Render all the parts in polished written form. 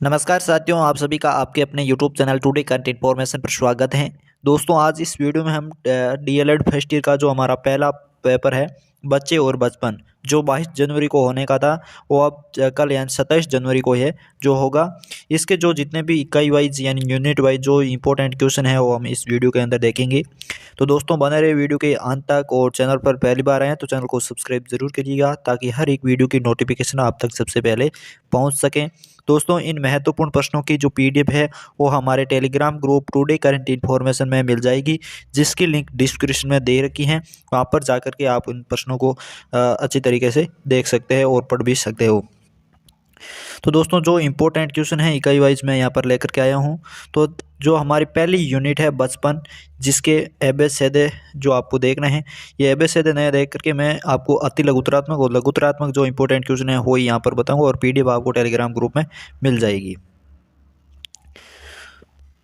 नमस्कार साथियों, आप सभी का आपके अपने YouTube channel today content information पर स्वागत है। दोस्तों, आज इस वीडियो में हम डीएलएड फर्स्ट ईयर का जो हमारा पहला पेपर है बच्चे और बचपन, जो 22 जनवरी को होने का था, वो अब कल यानी 27 जनवरी को है जो होगा। इसके जो जितने भी इकाई वाइज यानी यूनिट वाइज जो इंपॉर्टेंट क्वेश्चन है वो हम इस वीडियो के अंदर देखेंगे। तो दोस्तों, बने रहे वीडियो के अंत तक, और चैनल पर पहली बार आए हैं तो चैनल को सब्सक्राइब जरूर करिएगा ताकि हर एक वीडियो की नोटिफिकेशन आप तक सबसे पहले पहुंच सकें। दोस्तों, इन महत्वपूर्ण प्रश्नों की जो पीडीएफ है वो हमारे Telegram group today current information में मिल जाएगी, जिसकी लिंक डिस्क्रिप्शन में दे रखी है। वहाँ पर जाकर के आप इन प्रश्नों को अच्छी तरीके से देख सकते हैं और पढ़ भी सकते हो। तो दोस्तों, जो इम्पोर्टेंट क्वेश्चन है इकाई वाइज मैं यहाँ पर लेकर के आया हूँ। तो जो हमारी पहली यूनिट है बचपन, जिसके एबेसेदे जो आपको देखना है, ये एबेसेदे नया देख करके मैं आपको अति लघुतरात्मक और लघुतरात्मक जो इंपॉर्टेंट क्वेश्चन है वो यहाँ पर बताऊंगा, और पीडीएफ आपको टेलीग्राम ग्रुप में मिल जाएगी।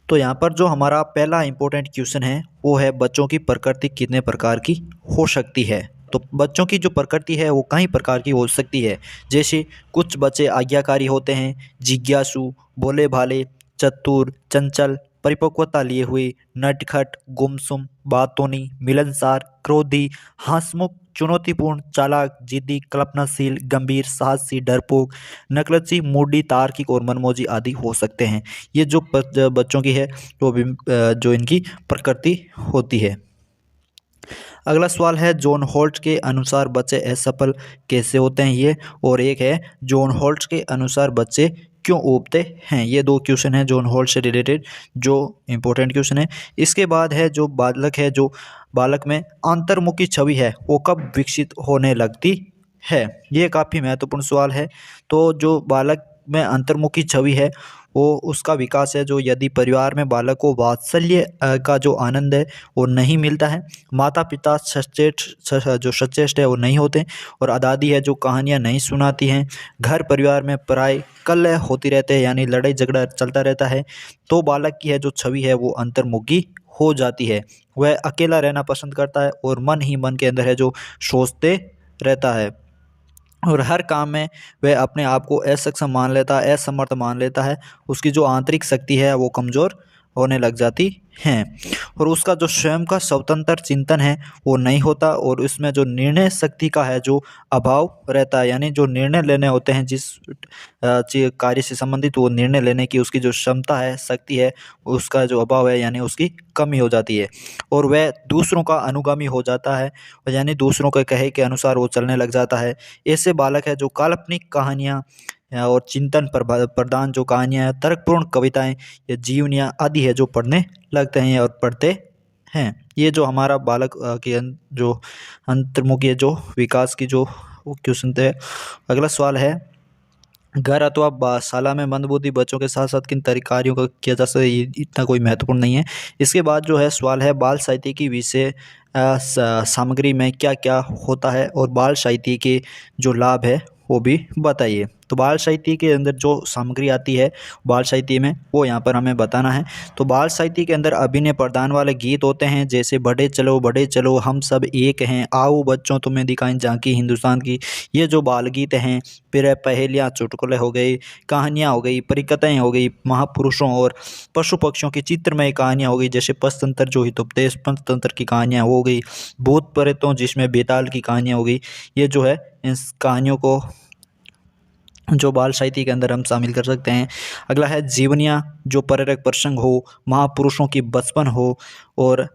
तो यहाँ पर जो हमारा पहला इंपॉर्टेंट क्वेश्चन है वो है, बच्चों की प्रकृति कितने प्रकार की हो सकती है। तो बच्चों की जो प्रकृति है वो कई प्रकार की हो सकती है। जैसे कुछ बच्चे आज्ञाकारी होते हैं, जिज्ञासु, भोले भाले, चतुर, चंचल, परिपक्वता लिए हुए, नटखट, गुमसुम, बातूनी, मिलनसार, क्रोधी, हंसमुख, चुनौतीपूर्ण, चालाक, जिद्दी, कल्पनाशील, गंभीर, साहसी, डरपोक, नकलची, मूडी, तार्किक और मनमौजी आदि हो सकते हैं। ये जो बच्चों की है वो जो इनकी प्रकृति होती है। अगला सवाल है, जॉन होल्ट के अनुसार बच्चे असफल कैसे होते हैं ये, और एक है जॉन होल्ट के अनुसार बच्चे क्यों ऊबते हैं। ये दो क्वेश्चन हैं जॉन होल्ट से रिलेटेड जो इंपॉर्टेंट क्वेश्चन है। इसके बाद है, जो बालक है, जो बालक में अंतर्मुखी छवि है वो कब विकसित होने लगती है। ये काफ़ी महत्वपूर्ण सवाल है। तो जो बालक में अंतर्मुखी छवि है वो उसका विकास है जो यदि परिवार में बालक को वात्सल्य का जो आनंद है वो नहीं मिलता है, माता पिता जो सचेष्ट है वो नहीं होते, और अदादी है जो कहानियाँ नहीं सुनाती हैं, घर परिवार में पराई कलह होती रहते हैं यानी लड़ाई झगड़ा चलता रहता है, तो बालक की है जो छवि है वो अंतर्मुखी हो जाती है। वह अकेला रहना पसंद करता है और मन ही मन के अंदर है जो सोचते रहता है, और हर काम में वह अपने आप को असक्षम मान लेता है, असमर्थ मान लेता है। उसकी जो आंतरिक शक्ति है वो कमज़ोर होने लग जाती है, और उसका जो स्वयं का स्वतंत्र चिंतन है वो नहीं होता, और उसमें जो निर्णय शक्ति का है जो अभाव रहता है, यानी जो निर्णय लेने होते हैं जिस कार्य से संबंधित, वो निर्णय लेने की उसकी जो क्षमता है, शक्ति है, उसका जो अभाव है यानी उसकी कमी हो जाती है, और वह दूसरों का अनुगामी हो जाता है, यानी दूसरों के कहे के अनुसार वो चलने लग जाता है। ऐसे बालक है जो काल्पनिक कहानियाँ और चिंतन प्रधान जो कहानियाँ हैं, तर्कपूर्ण कविताएं या जीवनियाँ आदि है जो पढ़ने लगते हैं और पढ़ते हैं। ये जो हमारा बालक के जो अंतर्मुखी जो विकास की जो क्वेश्चन थे। अगला सवाल है, घर अथवा शाला में मंदबुद्धि बच्चों के साथ साथ किन कार्यों का किया जा सकता है। ये इतना कोई महत्वपूर्ण नहीं है। इसके बाद जो है सवाल है, बाल साहित्य की विषय सामग्री में क्या क्या होता है, और बाल साहित्य के जो लाभ है वो भी बताइए। तो बाल साहित्य के अंदर जो सामग्री आती है बाल साहित्य में वो यहाँ पर हमें बताना है। तो बाल साहित्य के अंदर अभिनय प्रधान वाले गीत होते हैं, जैसे बढ़े चलो हम सब एक हैं, आओ बच्चों तुम्हें दिखाएं झांकी हिंदुस्तान की। ये जो बाल गीत हैं, फिर पहेलियाँ चुटकुले हो गई, कहानियाँ हो गई, परिकथाएँ हो गई, महापुरुषों और पशु पक्षियों की चित्रमय कहानियाँ हो गई, जैसे पंचतंत्र जो हितोपदेश पंचतंत्र की कहानियाँ हो गई, भूत प्रेतों जिसमें बेताल की कहानियाँ हो गई। ये जो है इस कहानियों को जो बाल साहित्य के अंदर हम शामिल कर सकते हैं। अगला है जीवनियाँ, जो प्रेरक प्रसंग हो, महापुरुषों की बचपन हो, और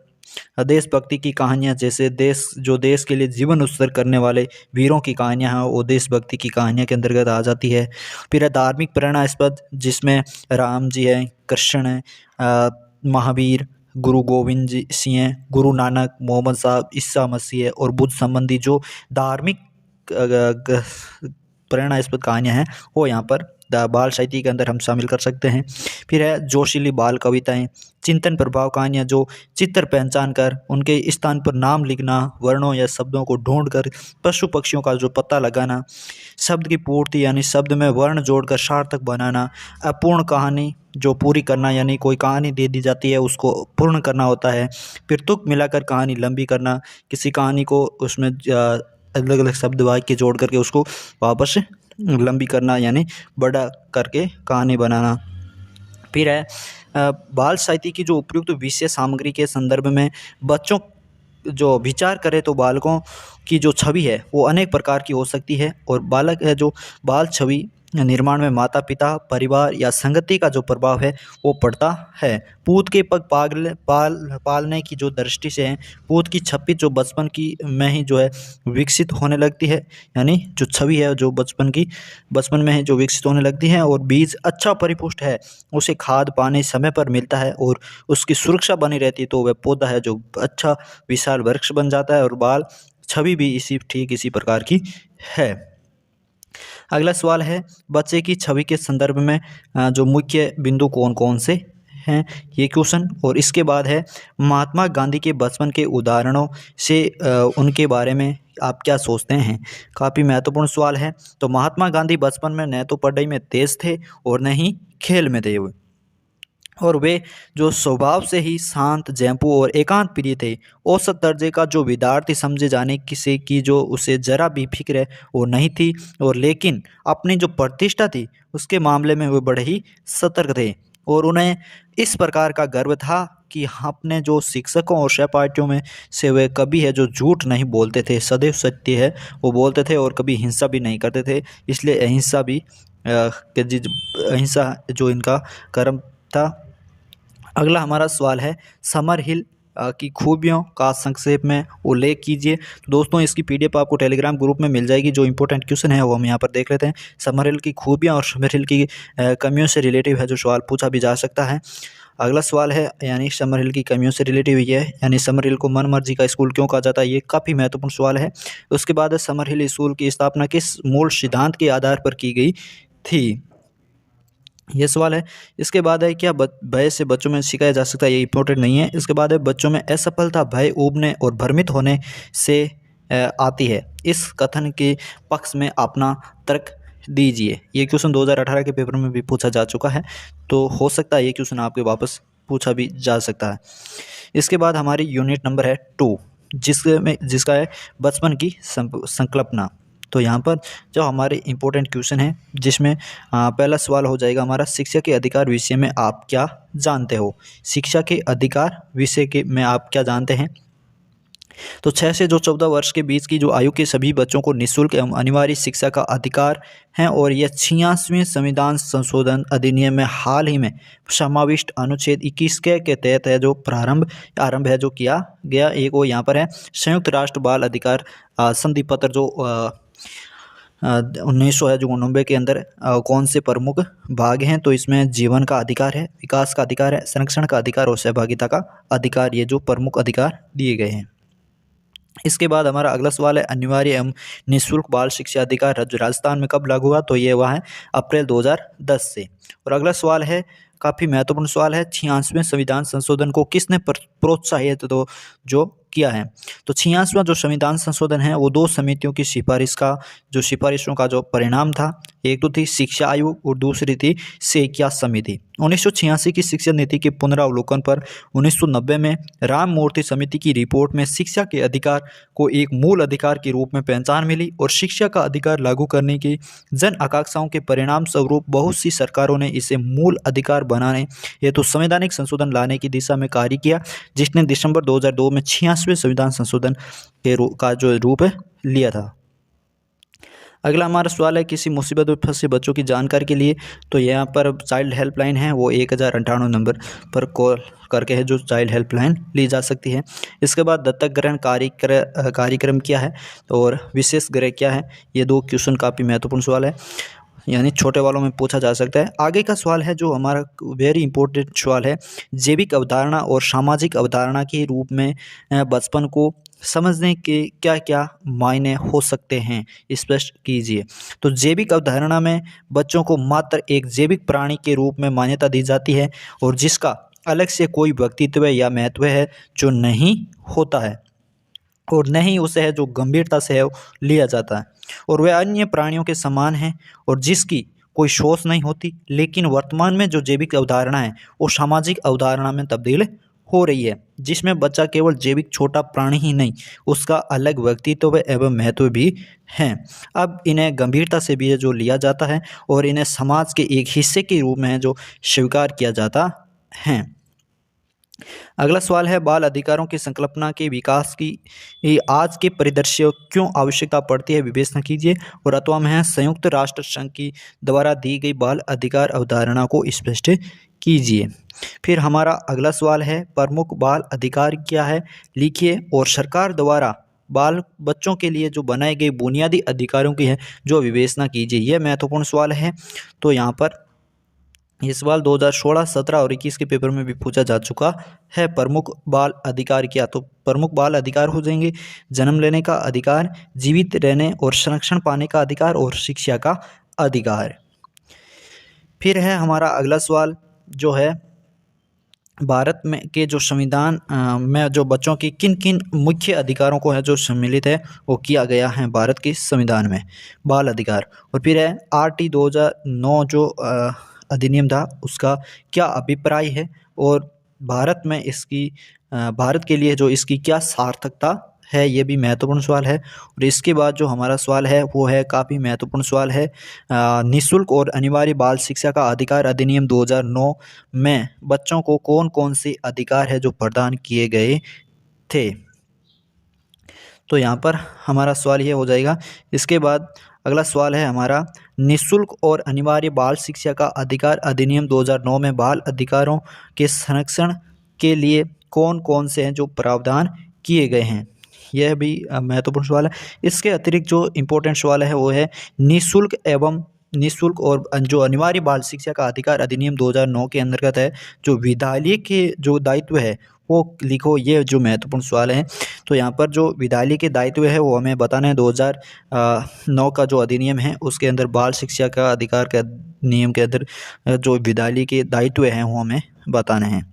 देशभक्ति की कहानियाँ, जैसे देश के लिए जीवन उत्सर्ग करने वाले वीरों की कहानियाँ हैं वो देशभक्ति की कहानियाँ के अंतर्गत आ जाती है। फिर है धार्मिक प्रेरणास्पद, जिसमें राम जी हैं, कृष्ण हैं, महावीर, गुरु गोविंद जी सिंह हैं, गुरु नानक, मोहम्मद साहब, ईसा मसीह है, और बुद्ध संबंधी जो धार्मिक प्रेरणास्पद कहानियाँ हैं वो यहाँ पर बाल साहित्य के अंदर हम शामिल कर सकते हैं। फिर है जोशीली बाल कविताएं, चिंतन प्रभाव कहानियाँ, जो चित्र पहचान कर उनके स्थान पर नाम लिखना, वर्णों या शब्दों को ढूंढकर पशु पक्षियों का जो पता लगाना, शब्द की पूर्ति यानी शब्द में वर्ण जोड़कर सार्थक बनाना, अपूर्ण कहानी जो पूरी करना, यानी कोई कहानी दे दी जाती है उसको पूर्ण करना होता है। फिर तुक मिलाकर कहानी लंबी करना, किसी कहानी को उसमें अलग अलग शब्द वाक्य जोड़ करके उसको वापस लंबी करना यानी बड़ा करके कहानी बनाना। फिर है बाल साहित्य की जो उपयुक्त विषय सामग्री के संदर्भ में बच्चों जो विचार करें तो बालकों की जो छवि है वो अनेक प्रकार की हो सकती है, और बालक है जो बाल छवि निर्माण में माता पिता परिवार या संगति का जो प्रभाव है वो पड़ता है। पूत के पग पालने की जो दृष्टि से है, पूत की छवि जो बचपन की में ही जो है विकसित होने लगती है, यानी जो छवि है जो बचपन में ही जो विकसित होने लगती है, और बीज अच्छा परिपुष्ट है, उसे खाद पानी समय पर मिलता है और उसकी सुरक्षा बनी रहती है, तो वह पौधा है जो अच्छा विशाल वृक्ष बन जाता है, और बाल छवि भी इसी प्रकार की है। अगला सवाल है बच्चे की छवि के संदर्भ में जो मुख्य बिंदु कौन कौन से हैं, ये क्वेश्चन। और इसके बाद है महात्मा गांधी के बचपन के उदाहरणों से उनके बारे में आप क्या सोचते हैं। काफ़ी महत्वपूर्ण सवाल है। तो महात्मा गांधी बचपन में न तो पढ़ाई में तेज थे और न ही खेल में थे, और वे जो स्वभाव से ही शांत जैपू और एकांत प्रिय थे। औसत दर्जे का जो विद्यार्थी समझे जाने किसी की जो उसे जरा भी फिक्र वो नहीं थी, और लेकिन अपनी जो प्रतिष्ठा थी उसके मामले में वे बड़े ही सतर्क थे, और उन्हें इस प्रकार का गर्व था कि अपने जो शिक्षकों और सहपाठियों में से वे कभी है जो झूठ नहीं बोलते थे, सदैव सत्य है वो बोलते थे, और कभी हिंसा भी नहीं करते थे। इसलिए अहिंसा जो इनका कर्म था। अगला हमारा सवाल है समर हिल की खूबियों का संक्षेप में उल्लेख कीजिए। तो दोस्तों इसकी पीडीएफ आपको टेलीग्राम ग्रुप में मिल जाएगी। जो इंपॉर्टेंट क्वेश्चन है वो हम यहाँ पर देख लेते हैं। समर हिल की खूबियाँ और समर हिल की कमियों से रिलेटिव है जो सवाल पूछा भी जा सकता है। अगला सवाल है यानी समर हिल की कमियों से रिलेटिव ये है, यानी समर हिल को मन मर्जी का स्कूल क्यों कहा जाता है, ये काफ़ी महत्वपूर्ण सवाल है। उसके बाद है समर हिल स्कूल की स्थापना किस मूल सिद्धांत के आधार पर की गई थी, ये सवाल है। इसके बाद है क्या भय से बच्चों में सिखाया जा सकता है, ये इंपॉर्टेंट नहीं है। इसके बाद है बच्चों में असफलता भय ऊबने और भ्रमित होने से आती है, इस कथन के पक्ष में अपना तर्क दीजिए। ये क्वेश्चन 2018 के पेपर में भी पूछा जा चुका है, तो हो सकता है ये क्वेश्चन आपके वापस पूछा भी जा सकता है। इसके बाद हमारी यूनिट नंबर है 2 जिसका है बचपन की संकल्पना। तो यहाँ पर जो हमारे इम्पोर्टेंट क्वेश्चन है जिसमें पहला सवाल हो जाएगा हमारा शिक्षा के अधिकार विषय में आप क्या जानते हो। शिक्षा के अधिकार विषय के में आप क्या जानते हैं। तो 6 से जो 14 वर्ष के बीच की जो आयु के सभी बच्चों को निःशुल्क एवं अनिवार्य शिक्षा का अधिकार है, और यह 86वें संविधान संशोधन अधिनियम में हाल ही में समाविष्ट अनुच्छेद 21 के तहत है जो आरंभ है जो किया गया। एक वो यहाँ पर है संयुक्त राष्ट्र बाल अधिकार संधि पत्र जो 1999 के अंदर कौन से प्रमुख भाग हैं। तो इसमें जीवन का अधिकार है, विकास का अधिकार है, संरक्षण का अधिकार और सहभागिता का अधिकार, ये जो प्रमुख अधिकार दिए गए हैं। इसके बाद हमारा अगला सवाल है अनिवार्य एवं निःशुल्क बाल शिक्षा अधिकार राजस्थान में कब लागू हुआ। तो ये हुआ है अप्रैल 2010 से। और अगला सवाल है काफ़ी महत्वपूर्ण सवाल है 86वें संविधान संशोधन को किसने प्रोत्साहित तो जो किया है। तो 86वां जो संविधान संशोधन है वो 2 समितियों की सिफारिशों का जो परिणाम था। एक तो थी शिक्षा आयोग और दूसरी थी सेकिया समिति। 1986 की शिक्षा नीति के पुनरावलोकन पर 1990 में राम मूर्ति समिति की रिपोर्ट में शिक्षा के अधिकार को एक मूल अधिकार के रूप में पहचान मिली, और शिक्षा का अधिकार लागू करने की जन आकांक्षाओं के परिणाम स्वरूप बहुत सी सरकारों ने इसे मूल अधिकार बनाने हेतु संवैधानिक संशोधन लाने की दिशा में कार्य किया, जिसने दिसंबर 2002 में 86वें संविधान संशोधन का जो रूप लिया था। अगला हमारा सवाल है किसी मुसीबत में फंसे बच्चों की जानकारी के लिए। तो यहाँ पर चाइल्ड हेल्पलाइन है वो 1098 नंबर पर कॉल करके है जो चाइल्ड हेल्पलाइन ली जा सकती है। इसके बाद दत्तक ग्रहण कार्यक्रम क्या है और विशेष गृह क्या है, ये 2 क्वेश्चन काफ़ी महत्वपूर्ण सवाल है, यानी छोटे वालों में पूछा जा सकता है। आगे का सवाल है जो हमारा वेरी इंपॉर्टेंट सवाल है जैविक अवधारणा और सामाजिक अवधारणा के रूप में बचपन को समझने के क्या क्या मायने हो सकते हैं, स्पष्ट कीजिए। तो जैविक अवधारणा में बच्चों को मात्र एक जैविक प्राणी के रूप में मान्यता दी जाती है, और जिसका अलग से कोई व्यक्तित्व या महत्व है जो नहीं होता है, और न ही उसे है जो गंभीरता से है लिया जाता है, और वह अन्य प्राणियों के समान है और जिसकी कोई सोच नहीं होती। लेकिन वर्तमान में जो जैविक अवधारणा है वो सामाजिक अवधारणा में तब्दील हो रही है, जिसमें बच्चा केवल जैविक छोटा प्राणी ही नहीं, उसका अलग व्यक्तित्व एवं महत्व भी है। अब इन्हें गंभीरता से भी जो लिया जाता है और इन्हें समाज के एक हिस्से के रूप में जो स्वीकार किया जाता है। अगला सवाल है, बाल अधिकारों की संकल्पना के विकास की ये आज के परिदृश्य क्यों आवश्यकता पड़ती है, विवेचना कीजिए। और अथवा में है, संयुक्त राष्ट्र संघ की द्वारा दी गई बाल अधिकार अवधारणा को स्पष्ट कीजिए। फिर हमारा अगला सवाल है, प्रमुख बाल अधिकार क्या है, लिखिए। और सरकार द्वारा बाल बच्चों के लिए जो बनाए गए बुनियादी अधिकारों की है जो विवेचना कीजिए। यह महत्वपूर्ण सवाल है। तो यहाँ पर ये सवाल 2016, 17 और 21 के पेपर में भी पूछा जा चुका है। प्रमुख बाल अधिकार क्या, तो प्रमुख बाल अधिकार हो जाएंगे जन्म लेने का अधिकार, जीवित रहने और संरक्षण पाने का अधिकार और शिक्षा का अधिकार। फिर है हमारा अगला सवाल जो है, भारत में के जो संविधान में जो बच्चों की किन किन मुख्य अधिकारों को है जो सम्मिलित है वो किया गया है भारत के संविधान में, बाल अधिकार। और फिर है RT 2009 जो अधिनियम था उसका क्या अभिप्राय है और भारत में इसकी भारत के लिए जो इसकी क्या सार्थकता है, ये भी महत्वपूर्ण सवाल है। और इसके बाद जो हमारा सवाल है वो है काफ़ी महत्वपूर्ण सवाल है, निःशुल्क और अनिवार्य बाल शिक्षा का अधिकार अधिनियम 2009 में बच्चों को कौन कौन से अधिकार है जो प्रदान किए गए थे। तो यहाँ पर हमारा सवाल ये हो जाएगा। इसके बाद अगला सवाल है हमारा, निःशुल्क और अनिवार्य बाल शिक्षा का अधिकार अधिनियम 2009 में बाल अधिकारों के संरक्षण के लिए कौन कौन से हैं जो प्रावधान किए गए हैं, यह भी महत्वपूर्ण सवाल है। इसके अतिरिक्त जो इम्पोर्टेंट सवाल है वो है, निःशुल्क और जो अनिवार्य बाल शिक्षा का अधिकार अधिनियम 2009 के अंतर्गत है जो विद्यालय के जो दायित्व है वो लिखो। ये जो महत्वपूर्ण सवाल है। तो यहाँ पर जो विद्यालय के दायित्व है वो हमें बताना है। 2009 का जो अधिनियम है उसके अंदर बाल शिक्षा का अधिकार का नियम के अंदर जो विद्यालय के दायित्व हैं वो हमें बताने हैं।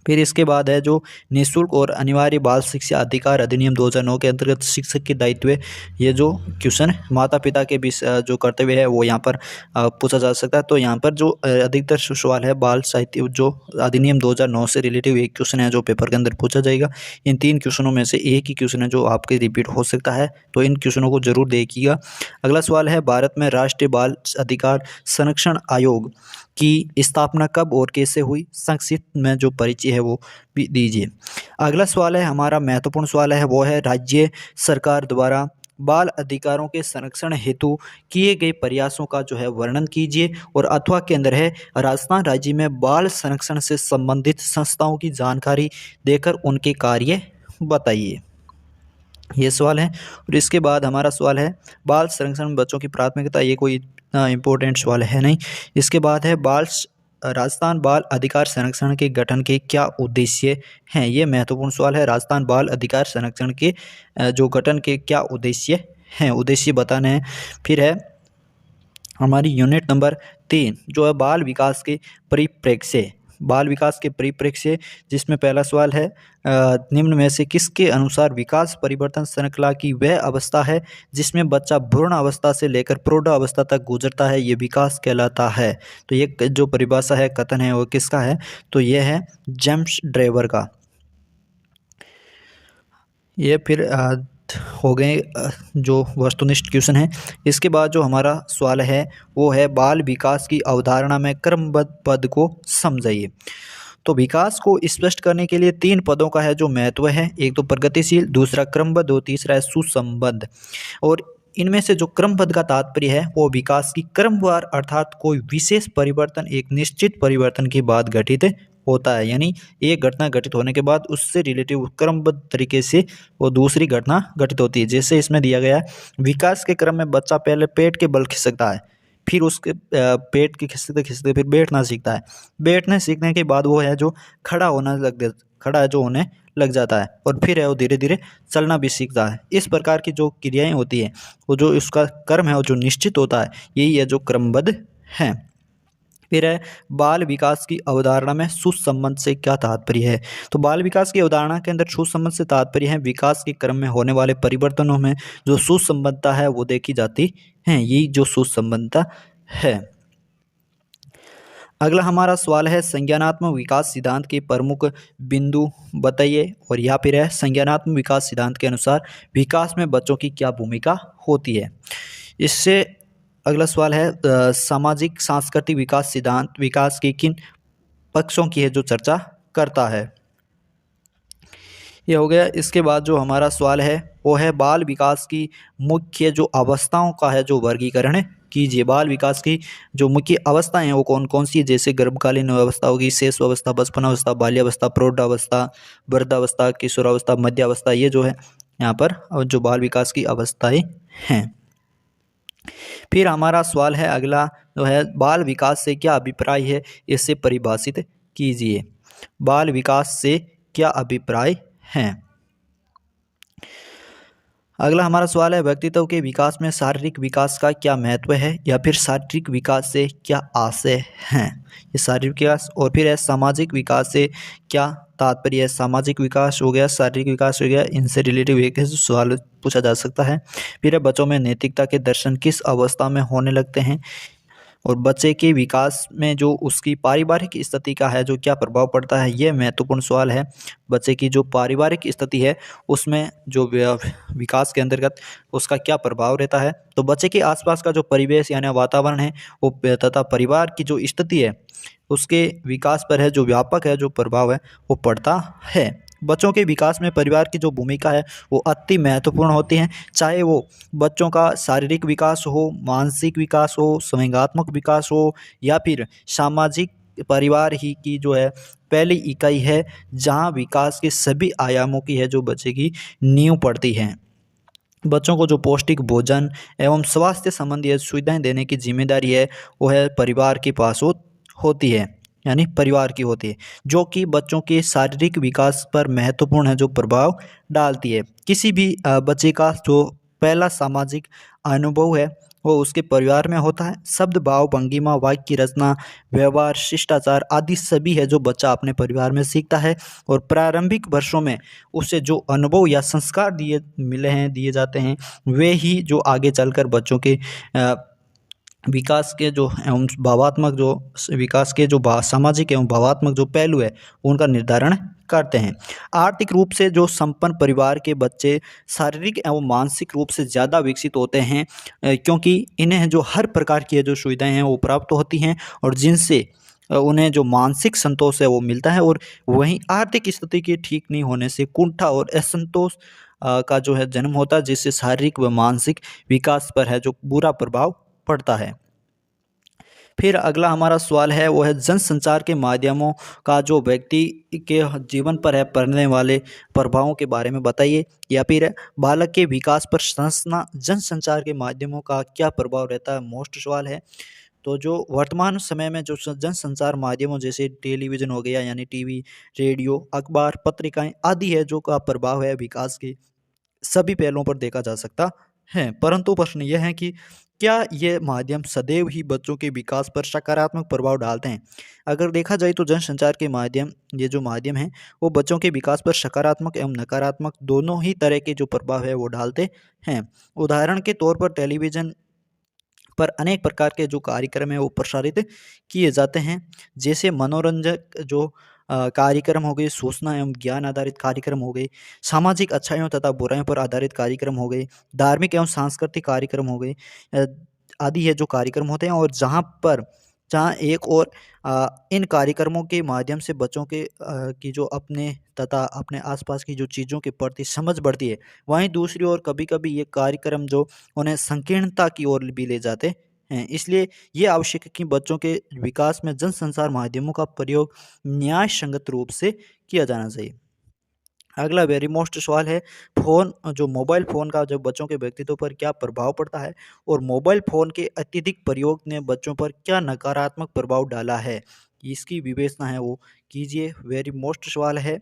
फिर इसके बाद है जो निःशुल्क और अनिवार्य बाल शिक्षा अधिकार अधिनियम 2009 के अंतर्गत शिक्षक के दायित्व है। ये जो क्वेश्चन माता पिता के बीच जो कर्तव्य है वो यहाँ पर पूछा जा सकता है। तो यहाँ पर जो अधिकतर सवाल है बाल साहित्य जो अधिनियम 2009 से रिलेटिव एक क्वेश्चन है जो पेपर के अंदर पूछा जाएगा। इन 3 क्वेश्चनों में से एक ही क्वेश्चन है जो आपके रिपीट हो सकता है, तो इन क्वेश्चनों को जरूर देखिएगा। अगला सवाल है, भारत में राष्ट्रीय बाल अधिकार संरक्षण आयोग की स्थापना कब और कैसे हुई, संक्षिप्त में जो परिचय है वो भी दीजिए। अगला सवाल है हमारा महत्वपूर्ण सवाल है, वो है राज्य सरकार द्वारा बाल अधिकारों के संरक्षण हेतु किए गए प्रयासों का जो है वर्णन कीजिए। और अथवा के अंदर है, राजस्थान राज्य में बाल संरक्षण से संबंधित संस्थाओं की जानकारी देकर उनके कार्य बताइए। ये सवाल है। और इसके बाद हमारा सवाल है, बाल संरक्षण में बच्चों की प्राथमिकता, ये कोई इतना इम्पोर्टेंट सवाल है नहीं। इसके बाद है, राजस्थान बाल अधिकार संरक्षण के गठन के क्या उद्देश्य हैं, ये महत्वपूर्ण सवाल है। राजस्थान बाल अधिकार संरक्षण के जो गठन के क्या उद्देश्य हैं, उद्देश्य बताने हैं। फिर है हमारी यूनिट नंबर 3 जो है बाल विकास के परिप्रेक्ष्य, बाल विकास के परिप्रेक्ष्य, जिसमें पहला सवाल है, निम्न में से किसके अनुसार विकास परिवर्तन श्रृंखला की वह अवस्था है जिसमें बच्चा भ्रूण अवस्था से लेकर प्रौढ़ अवस्था तक गुजरता है, ये विकास कहलाता है। तो ये जो परिभाषा है, कथन है, वो किसका है, तो ये है जेम्स ड्रेवर का। ये फिर हो गए जो वस्तुनिष्ठ क्वेश्चन है। इसके बाद जो हमारा सवाल है वो है, बाल विकास की अवधारणा में क्रमबद्ध पद को समझाइए। तो विकास को स्पष्ट करने के लिए 3 पदों का है जो महत्व है, एक तो प्रगतिशील, दूसरा क्रमबद्ध और तीसरा है सुसंबद्ध। और इनमें से जो क्रमबद्ध का तात्पर्य है वो विकास की क्रमवार अर्थात कोई विशेष परिवर्तन एक निश्चित परिवर्तन के बाद घटित होता है, यानी एक घटना घटित होने के बाद उससे रिलेटिव क्रमबद्ध तरीके से वो दूसरी घटना घटित होती है। जैसे इसमें दिया गया है, विकास के क्रम में बच्चा पहले पेट के बल खिसकता है, फिर उसके पेट के खिसकते खिसकते फिर बैठना सीखता है, बैठने सीखने के बाद वो है जो खड़ा होने लग जाता है, और फिर है वो धीरे धीरे चलना भी सीखता है। इस प्रकार की जो क्रियाएं होती हैं वो जो इसका क्रम है वो जो निश्चित होता है, यही है जो क्रमबद्ध है। फिर है, बाल विकास की अवधारणा में सुसंबंध से क्या तात्पर्य है। तो बाल विकास की अवधारणा के अंदर सुसंबंध से तात्पर्य है विकास के क्रम में होने वाले परिवर्तनों में जो सुसंबद्धता है वो देखी जाती है, यही जो सुसंबद्धता है। अगला हमारा सवाल है संज्ञानात्मक विकास सिद्धांत के प्रमुख बिंदु बताइए। और यहाँ पर है संज्ञानात्मक विकास सिद्धांत के अनुसार विकास में बच्चों की क्या भूमिका होती है। इससे अगला सवाल है सामाजिक सांस्कृतिक विकास सिद्धांत विकास के किन पक्षों की है जो चर्चा करता है। ये हो गया। इसके बाद जो हमारा सवाल है वो है बाल विकास की मुख्य जो अवस्थाओं का है जो वर्गीकरण कीजिए। बाल विकास की जो मुख्य अवस्थाएं हैं वो कौन कौन सी है, जैसे गर्भकालीन अवस्था होगी, शेष अवस्था, बचपन अवस्था, बाल्यावस्था, प्रौढ़ावस्था, वृद्धावस्था, किशोरावस्था, मध्यावस्था, ये जो है यहाँ पर जो बाल विकास की अवस्थाएं हैं। फिर हमारा सवाल है अगला जो है बाल विकास से क्या अभिप्राय है, इसे परिभाषित कीजिए। बाल विकास से क्या अभिप्राय है। अगला हमारा सवाल है व्यक्तित्व के विकास में शारीरिक विकास का क्या महत्व है, या फिर शारीरिक विकास से क्या आशय हैं। ये शारीरिक विकास। और फिर है सामाजिक विकास से क्या तात्पर्य है। सामाजिक विकास हो गया, शारीरिक विकास हो गया, इनसे रिलेटिव एक सवाल पूछा जा सकता है। फिर है बच्चों में नैतिकता के दर्शन किस अवस्था में होने लगते हैं। और बच्चे के विकास में जो उसकी पारिवारिक स्थिति का है जो क्या प्रभाव पड़ता है, यह महत्वपूर्ण सवाल है। बच्चे की जो पारिवारिक स्थिति है उसमें जो विकास के अंतर्गत उसका क्या प्रभाव रहता है। तो बच्चे के आसपास का जो परिवेश यानी वातावरण है वो तथा परिवार की जो स्थिति है उसके विकास पर है जो व्यापक है जो प्रभाव है वो पड़ता है। बच्चों के विकास में परिवार की जो भूमिका है वो अति महत्वपूर्ण होती है, चाहे वो बच्चों का शारीरिक विकास हो, मानसिक विकास हो, संवेगात्मक विकास हो, या फिर सामाजिक। परिवार ही की जो है पहली इकाई है जहाँ विकास के सभी आयामों की है जो बच्चे की नींव पड़ती है। बच्चों को जो पौष्टिक भोजन एवं स्वास्थ्य संबंधी सुविधाएं देने की जिम्मेदारी है वो है परिवार के पास होती है, यानी परिवार की होती है, जो कि बच्चों के शारीरिक विकास पर महत्वपूर्ण है जो प्रभाव डालती है। किसी भी बच्चे का जो पहला सामाजिक अनुभव है वो उसके परिवार में होता है। शब्द, भाव, भंगिमा, वाक्य की रचना, व्यवहार, शिष्टाचार आदि सभी है जो बच्चा अपने परिवार में सीखता है। और प्रारंभिक वर्षों में उसे जो अनुभव या संस्कार दिए जाते हैं वे ही जो आगे चलकर बच्चों के विकास के जो एवं भावात्मक जो विकास के जो सामाजिक एवं भावात्मक जो पहलू है उनका निर्धारण करते हैं। आर्थिक रूप से जो संपन्न परिवार के बच्चे शारीरिक एवं मानसिक रूप से ज़्यादा विकसित होते हैं, क्योंकि इन्हें जो हर प्रकार की जो सुविधाएं हैं वो प्राप्त होती हैं और जिनसे उन्हें जो मानसिक संतोष है वो मिलता है। और वहीं आर्थिक स्थिति के ठीक नहीं होने से कुंठा और असंतोष का जो है जन्म होता है, जिससे शारीरिक व मानसिक विकास पर है जो बुरा प्रभाव पड़ता है। फिर अगला हमारा सवाल है वो है जनसंचार के माध्यमों का जो व्यक्ति के जीवन पर है पड़ने वाले प्रभावों के बारे में बताइए। या फिर बालक के विकास पर संस्था जनसंचार के माध्यमों का क्या प्रभाव रहता है, मोस्ट सवाल है। तो जो वर्तमान समय में जो जनसंचार माध्यमों जैसे टेलीविज़न हो गया यानी टीवी, रेडियो, अखबार, पत्रिकाएं आदि है जो का प्रभाव है विकास के सभी पहलुओं पर देखा जा सकता है। परंतु प्रश्न यह है कि क्या ये माध्यम सदैव ही बच्चों के विकास पर सकारात्मक प्रभाव डालते हैं। अगर देखा जाए तो जनसंचार के माध्यम ये जो माध्यम है वो बच्चों के विकास पर सकारात्मक एवं नकारात्मक दोनों ही तरह के जो प्रभाव है वो डालते हैं। उदाहरण के तौर पर टेलीविज़न पर अनेक प्रकार के जो कार्यक्रम है वो प्रसारित किए जाते हैं, जैसे मनोरंजक जो कार्यक्रम हो गए, सूचना एवं ज्ञान आधारित कार्यक्रम हो गए, सामाजिक अच्छाइयों तथा बुराइयों पर आधारित कार्यक्रम हो गए, धार्मिक एवं सांस्कृतिक कार्यक्रम हो गए, आदि है जो कार्यक्रम होते हैं। और जहाँ एक और इन कार्यक्रमों के माध्यम से बच्चों के की जो अपने तथा अपने आसपास की जो चीज़ों के प्रति समझ बढ़ती है, वहीं दूसरी ओर कभी कभी ये कार्यक्रम जो उन्हें संकीर्णता की ओर भी ले जाते हैं। इसलिए ये आवश्यक है कि बच्चों के विकास में जनसंचार माध्यमों का प्रयोग न्याय संगत रूप से किया जाना चाहिए। अगला वेरी मोस्ट सवाल है फ़ोन जो मोबाइल फ़ोन का जो बच्चों के व्यक्तित्व पर क्या प्रभाव पड़ता है, और मोबाइल फ़ोन के अत्यधिक प्रयोग ने बच्चों पर क्या नकारात्मक प्रभाव डाला है, इसकी विवेचना है वो कीजिए। वेरी मोस्ट सवाल है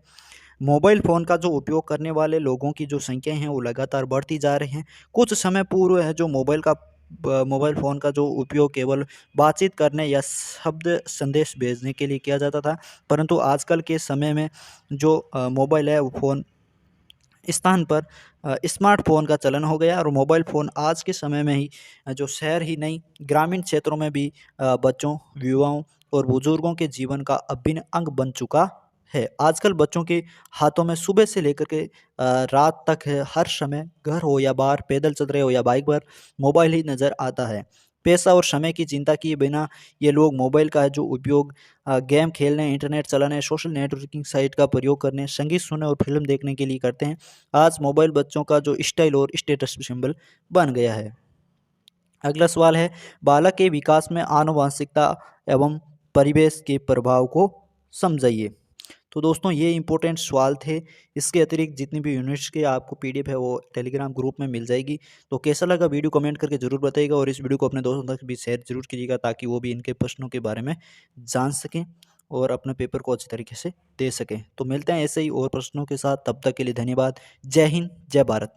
मोबाइल फ़ोन का जो उपयोग करने वाले लोगों की जो संख्या है वो लगातार बढ़ती जा रही हैं। कुछ समय पूर्व है जो मोबाइल फ़ोन का जो उपयोग केवल बातचीत करने या शब्द संदेश भेजने के लिए किया जाता था, परंतु आजकल के समय में जो मोबाइल है वो फ़ोन स्थान पर स्मार्टफ़ोन का चलन हो गया। और मोबाइल फ़ोन आज के समय में ही जो शहर ही नहीं ग्रामीण क्षेत्रों में भी बच्चों, युवाओं और बुजुर्गों के जीवन का अभिन्न अंग बन चुका है। आजकल बच्चों के हाथों में सुबह से लेकर के रात तक है, हर समय घर हो या बाहर, पैदल चल रहे हो या बाइक पर, मोबाइल ही नज़र आता है। पैसा और समय की चिंता किए बिना ये लोग मोबाइल का जो उपयोग गेम खेलने, इंटरनेट चलाने, सोशल नेटवर्किंग साइट का प्रयोग करने, संगीत सुनने और फिल्म देखने के लिए करते हैं। आज मोबाइल बच्चों का जो स्टाइल और स्टेटस सिंबल बन गया है। अगला सवाल है, बालक के विकास में आनुवंशिकता एवं परिवेश के प्रभाव को समझाइए। तो दोस्तों ये इंपॉर्टेंट सवाल थे। इसके अतिरिक्त जितनी भी यूनिट्स के आपको पीडीएफ है वो टेलीग्राम ग्रुप में मिल जाएगी। तो कैसा लगा वीडियो कमेंट करके ज़रूर बताइएगा और इस वीडियो को अपने दोस्तों तक भी शेयर ज़रूर कीजिएगा ताकि वो भी इनके प्रश्नों के बारे में जान सकें और अपने पेपर को अच्छी तरीके से दे सकें। तो मिलते हैं ऐसे ही और प्रश्नों के साथ, तब तक के लिए धन्यवाद। जय हिंद, जय भारत।